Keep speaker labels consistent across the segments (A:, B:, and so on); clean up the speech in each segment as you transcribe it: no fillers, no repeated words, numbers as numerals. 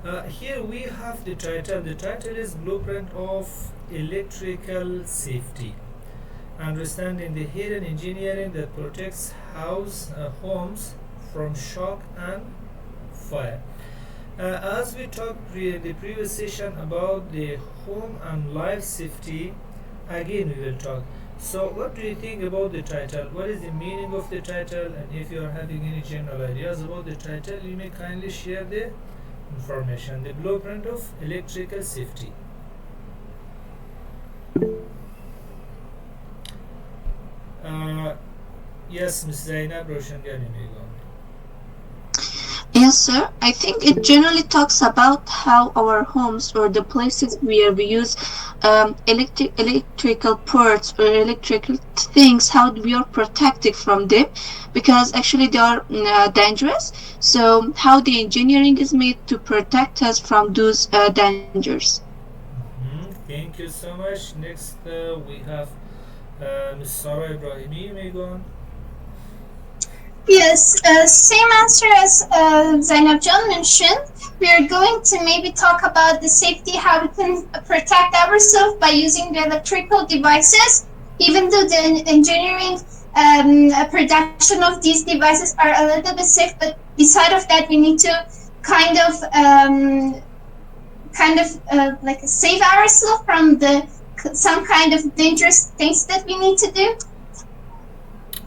A: Here we have the title. The title is Blueprint of Electrical Safety. Understanding the hidden engineering that protects homes from shock and fire. As we talked in the previous session about the home and life safety, again we will talk. So what do you think about the title? What is the meaning of the title? And if you are having any general ideas about the title, you may kindly share the information. The Blueprint of Electrical Safety. Yes, Ms. Zainab Roshan Ganinigo.
B: Yes, sir. I think it generally talks about how our homes or the places where we use electrical ports or electrical things, how we are protected from them, because actually they are dangerous. So how the engineering is made to protect us from those dangers.
A: Thank you so much. Next, we have Ms. Sarah Ibrahimi. You may go on.
C: Yes, same answer as Zainab John mentioned. We are going to maybe talk about the safety, how we can protect ourselves by using the electrical devices, even though the engineering production of these devices are a little bit safe, but beside of that, we need to kind of like save ourselves from the some kind of dangerous things that we need to do.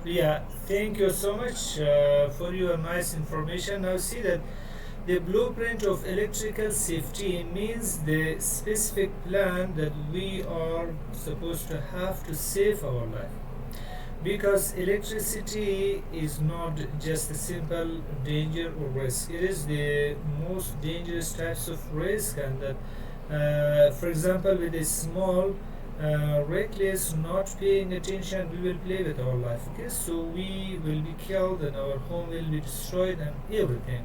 A: Yeah, thank you so much for your nice information. Now see that the blueprint of electrical safety means the specific plan that we are supposed to have to save our life. Because electricity is not just a simple danger or risk. It is the most dangerous types of risk, and that, for example, with a small reckless not paying attention, we will play with our life. Okay, so we will be killed and our home will be destroyed and everything.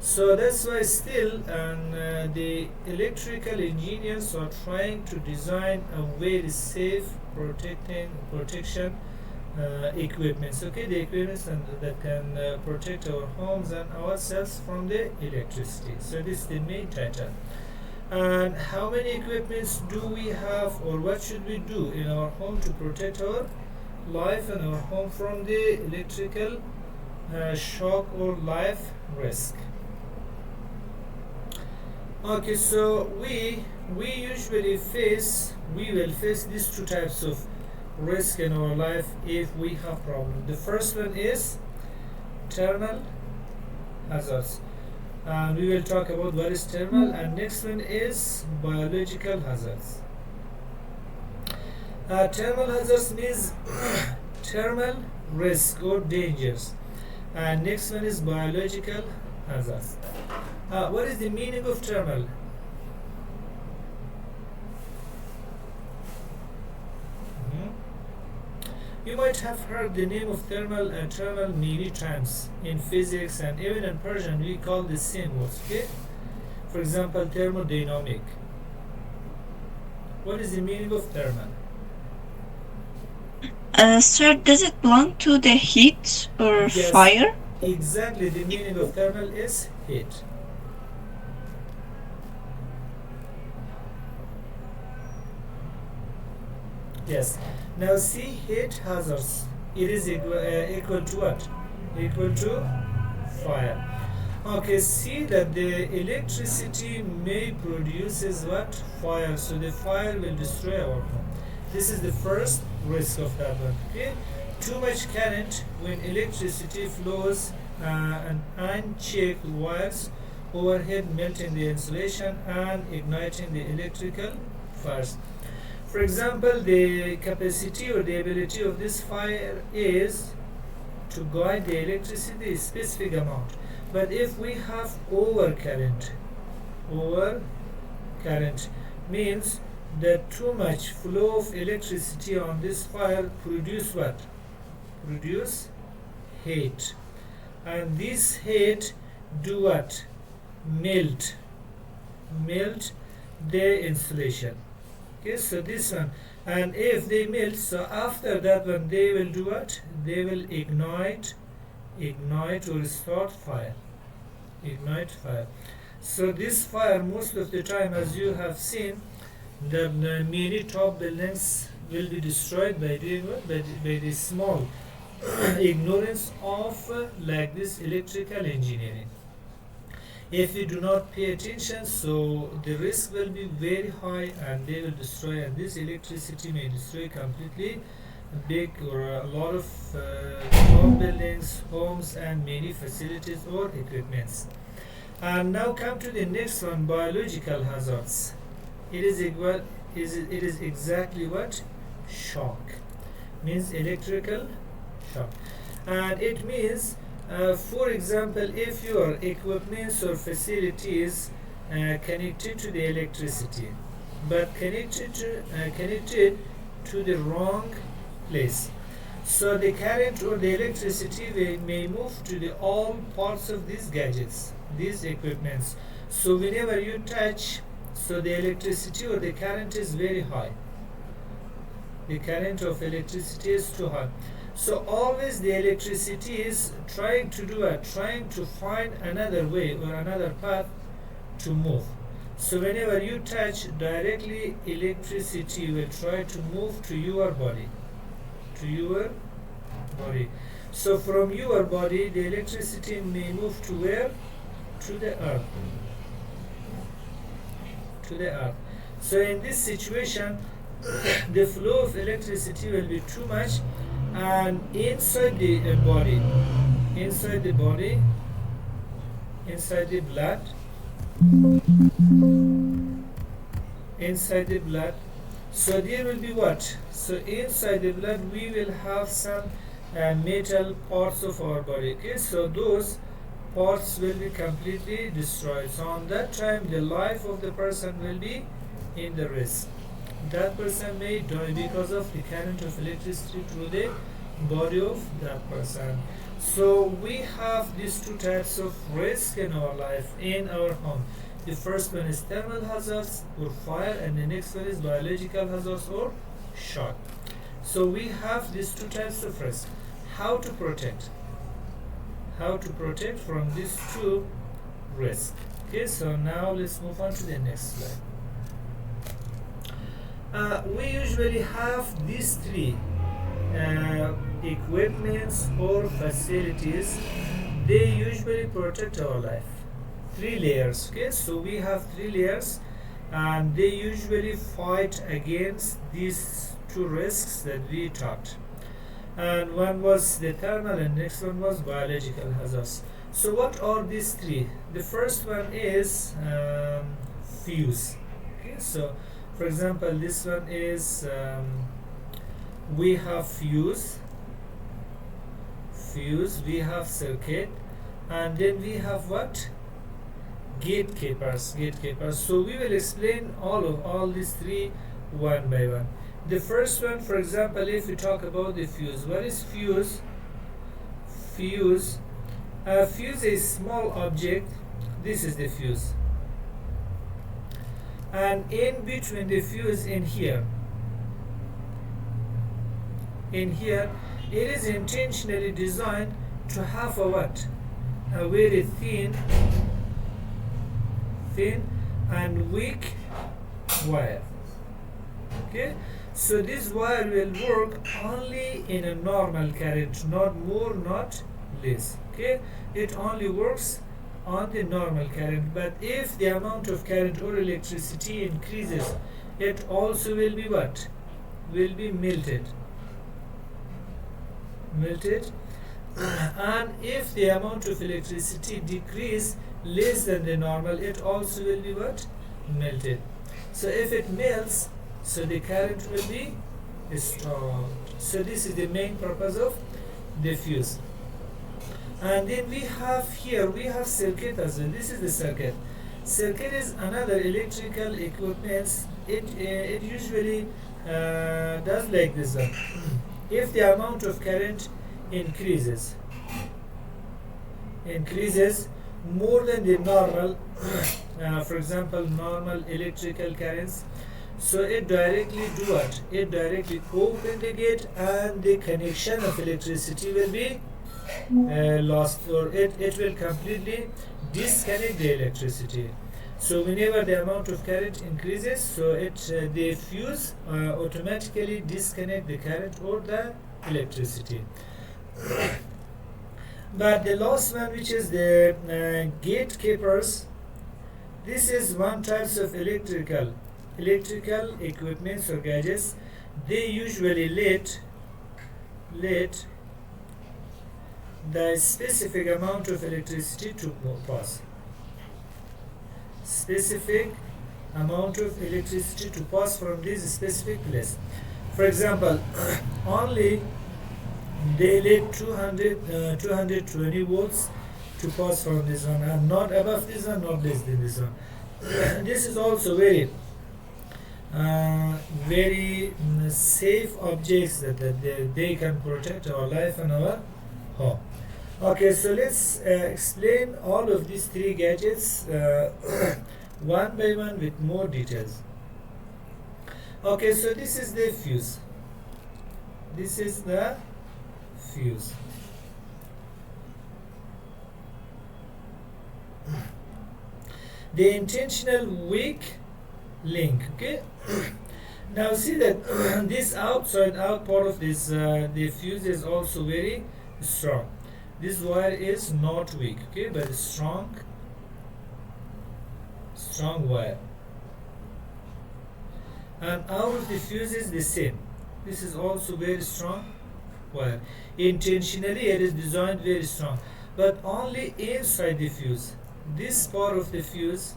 A: So that's why still, and the electrical engineers are trying to design a very safe protection equipments. Okay, the equipments that can protect our homes and ourselves from the electricity. So this is the main title. And how many equipments do we have, or what should we do in our home to protect our life and our home from the electrical shock or life risk? Okay, so we usually will face these two types of risk in our life if we have problem. The first one is thermal hazards, and we will talk about what is thermal, and next one is biological hazards. Thermal hazards means thermal risk or dangers, and next one is biological hazards. What is the meaning of thermal? You might have heard the name of thermal and thermal many times in physics, and even in Persian we call the same words. Okay? For example, thermodynamic. What is the meaning of thermal?
B: Sir, does it belong to the heat or
A: Yes,
B: fire?
A: exactly. The meaning of thermal is heat. Yes. Now see heat hazards. It is equal to what? Equal to fire. Okay, see that the electricity may produces what? Fire. So the fire will destroy our home. This is the first risk of that one. Okay? Too much current when electricity flows and unchecked wires overhead melting the insulation and igniting the electrical fires. For example, the capacity or the ability of this fire is to guide the electricity a specific amount. But if we have over current means that too much flow of electricity on this fire produce what? Produce heat. And this heat do what? Melt the insulation. Okay, so this one, and if they melt, so after that one they will do what? They will ignite or start fire. So this fire, most of the time, as you have seen, the many top buildings will be destroyed by doing what? By the small ignorance of like this electrical engineering. If we do not pay attention, so the risk will be very high and they will destroy, and this electricity may destroy completely big or a lot of top buildings, homes and many facilities or equipments. And now come to the next one, biological hazards. It is exactly what? Shock. Means electrical shock. And it means, for example, if your equipments or facilities connected to the electricity, but connected to the wrong place, so the current or the electricity may move to the all parts of these gadgets, these equipments. So whenever you touch, so the electricity or the current is very high. The current of electricity is too high. So always the electricity is trying to do it, trying to find another way or another path to move. So whenever you touch directly, electricity will try to move to your body. To your body. So from your body, the electricity may move to where? To the earth. To the earth. So in this situation, the flow of electricity will be too much, and inside the body, inside the body, inside the blood, inside the blood. So there will be what? So inside the blood we will have some metal parts of our body. Okay, so those parts will be completely destroyed. So on that time the life of the person will be in the risk. That person may die because of the current of electricity through the body of that person. So we have these two types of risk in our life, in our home. The first one is thermal hazards or fire, and the next one is biological hazards or shock. So we have these two types of risk. How to protect? How to protect from these two risks? Okay, so now let's move on to the next slide. We usually have these three equipments or facilities. They usually protect our life. Three layers. Okay, so we have three layers, and they usually fight against these two risks that we talked. And one was the thermal, and next one was biological hazards. So what are these three? The first one is fuse. Okay, so for example, this one is we have fuse, we have circuit, and then we have what? Gatekeepers. So we will explain all these three one by one. The first one, for example, if we talk about the fuse, what is fuse? Fuse is a small object. This is the fuse, and in between the fuse, in here, it is intentionally designed to have a what? A very thin and weak wire. Okay, so this wire will work only in a normal current, not more, not less. Okay, it only works on the normal current, but if the amount of current or electricity increases, it also will be what? Will be melted. And if the amount of electricity decrease less than the normal, it also will be what? Melted. So if it melts, so the current will be stopped. So this is the main purpose of the fuse. And then we have circuit as well. This is the circuit. Circuit is another electrical equipment. It usually does like this one. If the amount of current increases more than the normal, for example, normal electrical currents, so it directly do what? It directly open the gate, and the connection of electricity will be lost, or it will completely disconnect the electricity. So whenever the amount of current increases, so the fuse automatically disconnect the current or the electricity. But the last one, which is the gatekeepers, this is one types of electrical equipments or gadgets. They usually let the specific amount of electricity to pass. Specific amount of electricity to pass from this specific place. For example, only they let 220 volts to pass from this one, and not above this one, not less than this one. This is also very safe objects that they can protect our life and our home. Okay, so let's explain all of these three gadgets one by one with more details. Okay, so this is the fuse. This is the fuse. The intentional weak link. Okay. Now see that this outside out part of this the fuse is also very strong. This wire is not weak, okay, but strong wire. And out of the fuse is the same. This is also very strong wire. Intentionally it is designed very strong, but only inside the fuse. This part of the fuse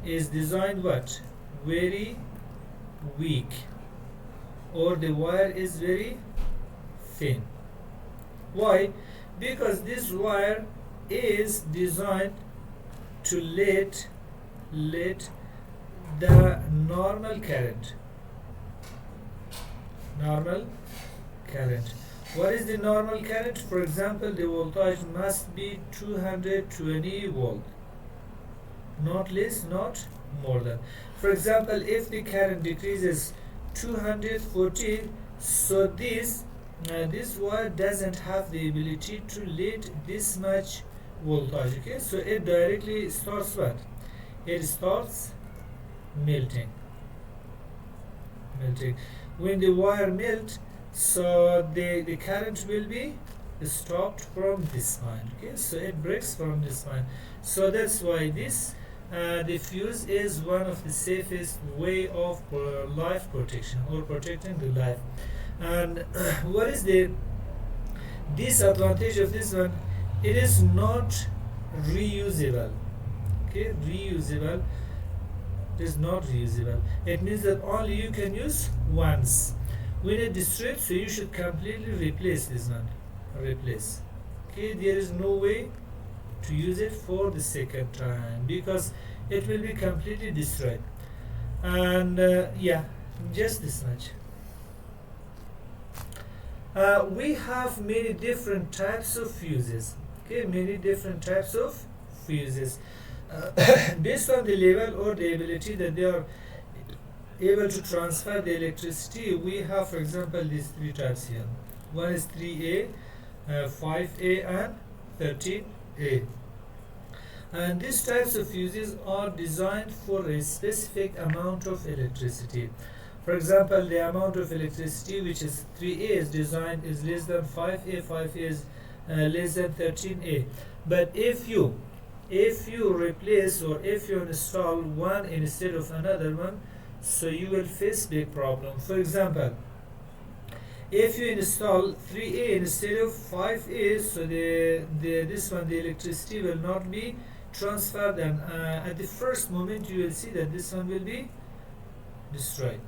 A: is designed what? Very weak, or the wire is very thin. Why? Because this wire is designed to let the normal current. What is the normal current? For example, the voltage must be 220 volt, not less, not more than. For example, if the current decreases 240, so this wire doesn't have the ability to let this much voltage. Okay, so it directly starts what? It starts melting. When the wire melts, so the current will be stopped from this point. Okay, so it breaks from this point. So that's why this the fuse is one of the safest way of life protection, or protecting the life. And what is the disadvantage of this one? It is not reusable. Okay, reusable. It is not reusable. It means that only you can use once. When it destroys, so you should completely replace this one. Replace. Okay, there is no way to use it for the second time, because it will be completely destroyed. And yeah, just this much. We have many different types of fuses. Okay, many different types of fuses. Based on the level or the ability that they are able to transfer the electricity, we have, for example, these three types here. One is 3A, 5A, and 13A. And these types of fuses are designed for a specific amount of electricity. For example, the amount of electricity which is 3A is designed is less than 5A, 5A is less than 13A. But if you replace, or if you install one instead of another one, so you will face big problem. For example, if you install 3A instead of 5A, so this one, the electricity will not be transferred, and at the first moment you will see that this one will be destroyed.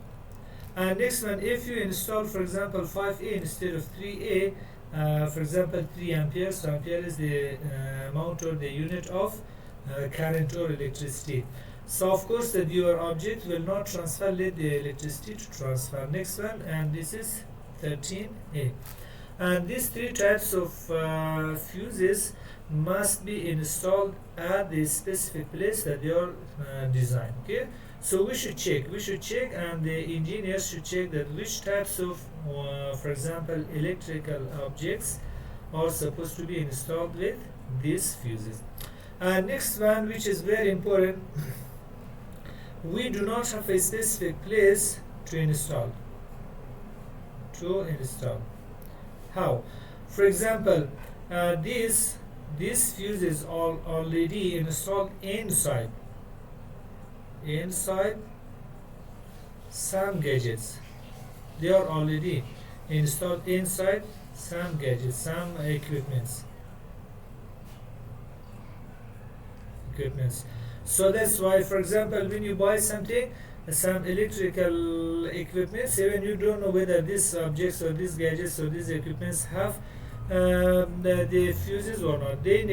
A: And next one, if you install, for example, 5A instead of 3A, for example, 3 amperes. So ampere is the amount or the unit of current or electricity. So of course that your object will not transfer, let the electricity to transfer. Next one, and this is 13A. And these three types of fuses must be installed at the specific place that they are designed. Okay, so we should check, and the engineers should check that which types of for example, electrical objects are supposed to be installed with these fuses. And next one, which is very important, we do not have a specific place to install. How? For example, these fuses are already installed inside some gadgets. They are already installed inside some gadgets, some equipments. So that's why, for example, when you buy something, some electrical equipments, even you don't know whether these objects or these gadgets or these equipments have the fuses or not. They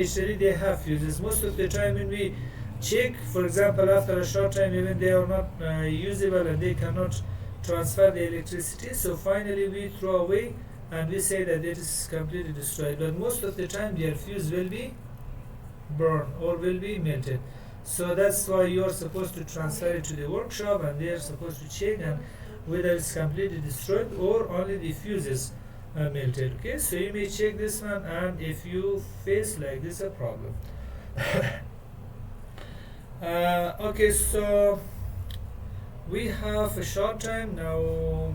A: have fuses. Most of the time when we check, for example, after a short time, even they are not usable and they cannot transfer the electricity, so finally we throw away and we say that it is completely destroyed. But most of the time their fuse will be burned or will be melted. So that's why you are supposed to transfer it to the workshop and they are supposed to check and whether it's completely destroyed or only the fuses are melted. Okay, so you may check this one, and if you face like this a problem. Okay, so we have a short time now.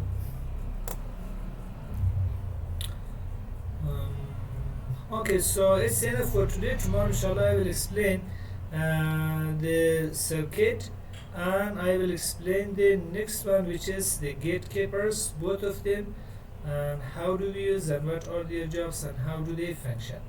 A: Okay, so it's enough for today. Tomorrow, inshallah, I will explain the circuit, and I will explain the next one, which is the gatekeepers, both of them, and how do we use and what are their jobs and how do they function.